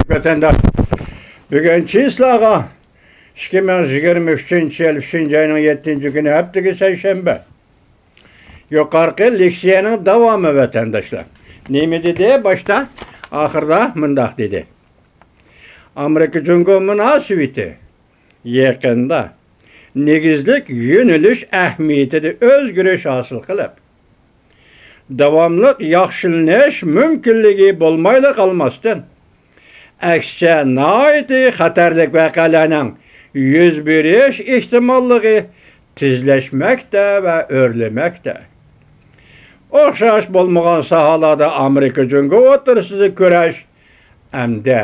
Vatandaş. Bugün çislağa 2023 yıl 3. ayının 7. günü hepteki seyşembe. Yukarıki leksiyanın devamı vatandaşlar. Ne dedi başta? Ahırda mındak dedi. Amerika-Cungo münasibeti yakında negizlik yöneliş əhmiyyətini öz güreş hasıl qılıb. Davamlıq yaxşılınış mümkünlüğü bolmayla qalmasdan, əksçə naiti xətərlik vəqələrin yüz beriş ihtimallığı tizləşməkdə və örləməkdə. Oxşaş bolmağan sahalada Amerika-Cungo oturusuzı körəş əmdə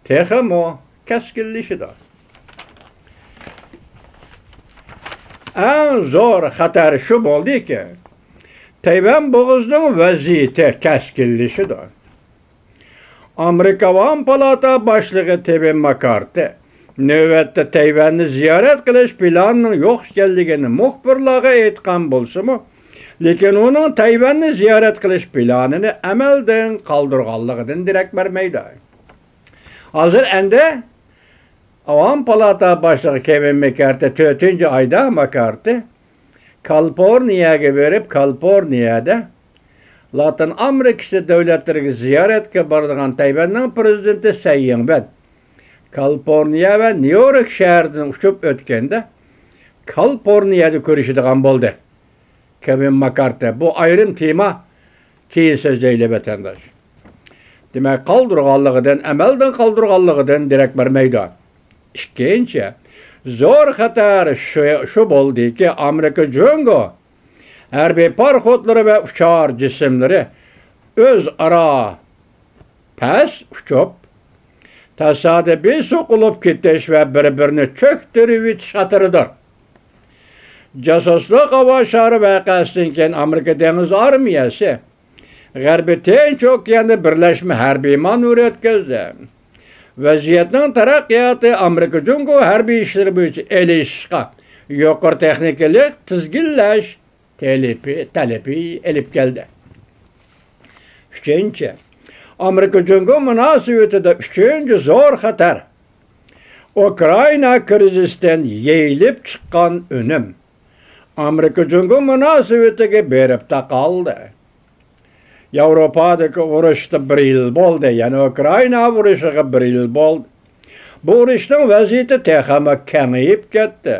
texim o kəskillişidir. En zor xatar şu oldu ki, Tayvan boğazının vaziyeti kəskillişidir. Amerika Van Palata başlığı Tayvan McCarthy, növbətdə Tayvan'ı ziyaret qilish planının yox ekanligini muxbirlarga aytgan bolsa-mu, lekin onun Tayvan'ı ziyaret qilish planını amaldan qaldırganligidan darak bermeydi. Hazır endi Van Palata başlığı Kevin McCarthy 4. ayda McCarthy Kaliforniyaga berip Kaliforniyada Latin Amerikası devletleri ziyaretke baradigan Tayvan'ın prezidenti Tsai Ing-wen Kaliforniya ve New York şehrinden uçup ötkende Kaliforniyada görüşüdigan boldu. Kevin McCarthy bu ayrım tema keyin sözleyle vatandaş. Demek kaldırganlıgıdan, amaldan kaldırganlıgıdan direkt bermeydi. İkinci, zor xatar şu boldu ki Amerika-Cungo hərbi parxodları ve uçar cisimleri öz ara pes uçup tasadifi sokulup gitiş ve birbirini çöktürüp şatırıdır. Casusluk hava şarı vakasınken Amerika Deniz Armiyası G'arbiy Tinch okeanda birlashma harbiy manevr o'tkazdi. Vaziyatning taraqqiyoti Amerika-Cungo harbiy ishlari bo'yicha elishishga yuqori texnikalik tizginlash talebi elib keldi. Uchinchi, Amerika-Cungo munosabatida uchinchi zo'r xatar Ukraina krizisidan yeyilib chiqqan unum Amerika-Cungo munosabatiga berib taqaldi. Yevropadagi urushda 1 yil bo'ldi, ya'ni Ukraina urushiga 1 yil bo'ldi. Bu urushning vaziyati texama kamayib ketdi.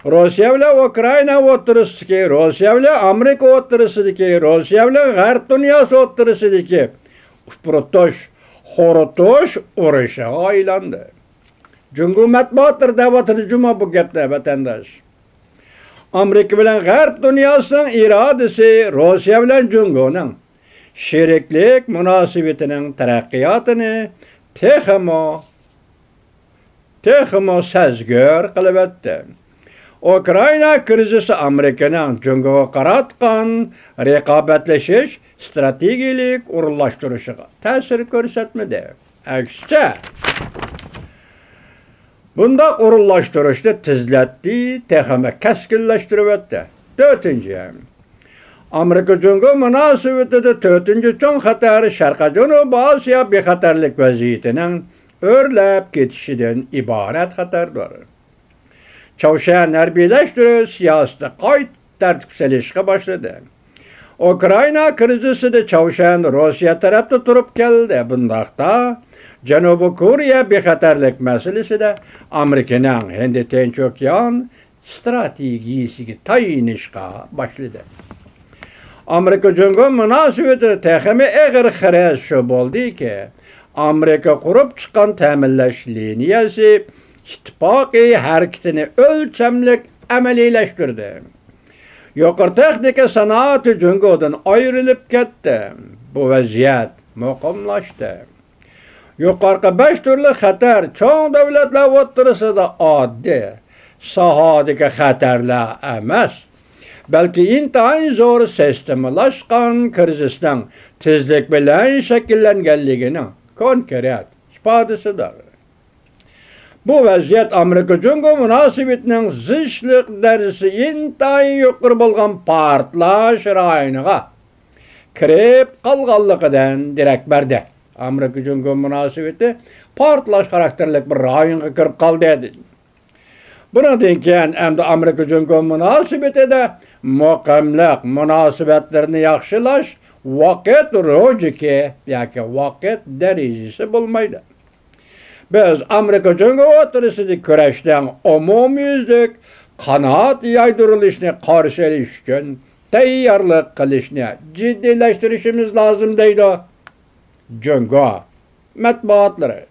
Rossiya bilan Ukraina o'tirisidagi, Rossiya bilan Amerika o'tirisidagi, Rossiya bilan G'arb dunyosi o'tirisidagi ushprotosh, xorotosh urushiga aylandi. Jungo matbuotlarida tarjima bu gapda vatandosh. Amerika bilan G'arb dunyosining irodasi Rossiya bilan Jungoning sheriklik munosabatining taraqqiyotini texmo sazgor qilib o'tdi. Ukraina krizisi Amerikaning Jungoga qaratgan raqobatlashish strategiyalik o'rinlashtirishiga ta'sir ko'rsatmadi. Aksicha bunda o'rinlashtirishni tezlatdi, texmo kaskinlashtirib o'tdi. 4. Amerika-Cungo munosabatida 4. cho'ng xatari Sharqiy Janubiy Osiyo bexatarlik vaziyatining o'rlab ketishidan iborat xatardir. Çavuşan harbiylashtirish siyosati qayta tartibselashga boshladi. Ukraina krizisida Çavuşan Rossiya tarafda turib keldi. Bundaqda Janubiy Koreya bexatarlik masalasida Amerikaning Hind Tinch okean strategiyasiga tayinishga boshladi. Amerika-Cungo munosabati texmi eg'ir xirash shu bo'ldiki, Amerika qurib chiqqan ta'minlash liniyasi ittifoqiy harakatini o'lchamlik amaliylashtirdi. Yuqori texnika sanoati Jungodan ayrilib ketdi. Bu vaziyat muqimlashdi. Yuqorqi 5 turli xatar cho'ng davlatlar o'rtasida oddiy sohadagi xatarlar emas, balki intayin zo'r sistemlashgan krizisning tezlik bilan shakllanganligining konkret ifodasidir. Bu vaziyat Amerika-Cungo munosabatining zishlik darajasi intayin yuqori bo'lgan portlash rayoniga kirib qolganligidan darak berdi. Amerika Jungo münasebeti partlaş karakterlik bir rayonga kirip kaldı edi. Bundan keyin endi Amerika Jungo münasebeti de muqimlik münasebetlerini yaxshilash vaqt rojiki yoki vaqt darajasi bo'lmaydi. Biz Amerika Jungo o'tirisida kurashdan umumyuzlik qanoat yaydirilishini qarshi olish uchun tayyorlik qilishni jiddiylashtirish lozim deydi Jungo matbuotlari.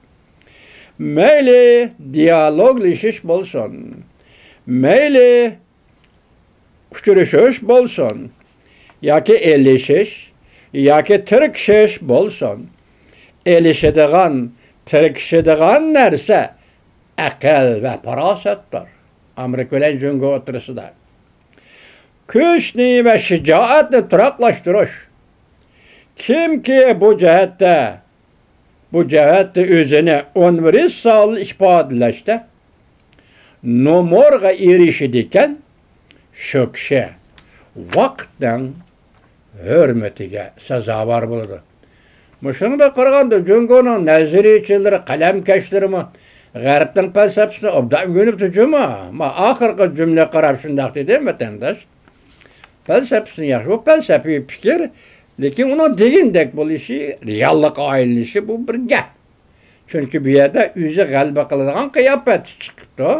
Mayli dialoglashish bo'lsin, mayli uchrashish bo'lsin, yoki elishish, yoki tirkishish bo'lsin. Elishadigan, tirkishadigan narsa aql va farosatdir. Amerika bilan Jungo o'tirisida. Kuchni va shijoatni turaqlashtirish. Kimki bu jihatda o'zini universal ifodalashda nomorga erishidi ekan, shu kishi vaqtdan hurmatiga sazovor bo'ladi. Shunda qaraganda Jungoning nazariyachilari, qalamkashlarimi G'arbning falsafasini obdan o'rganibdi juma. Ma oxirgi jumla qarab shunday dedi vatandosh. Falsafasini yaxshi, bu falsafiy fikr, lekin uni degandek bo'lishi, reallikqa aylanishi bu bir gap. Chunki bu yerda o'zi g'alaba qiladigan qiyofat chiqibdi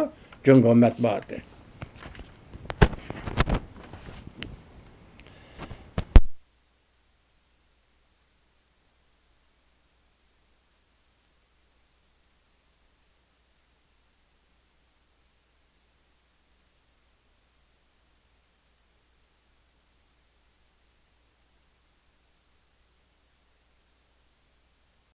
Jungo matbuoti.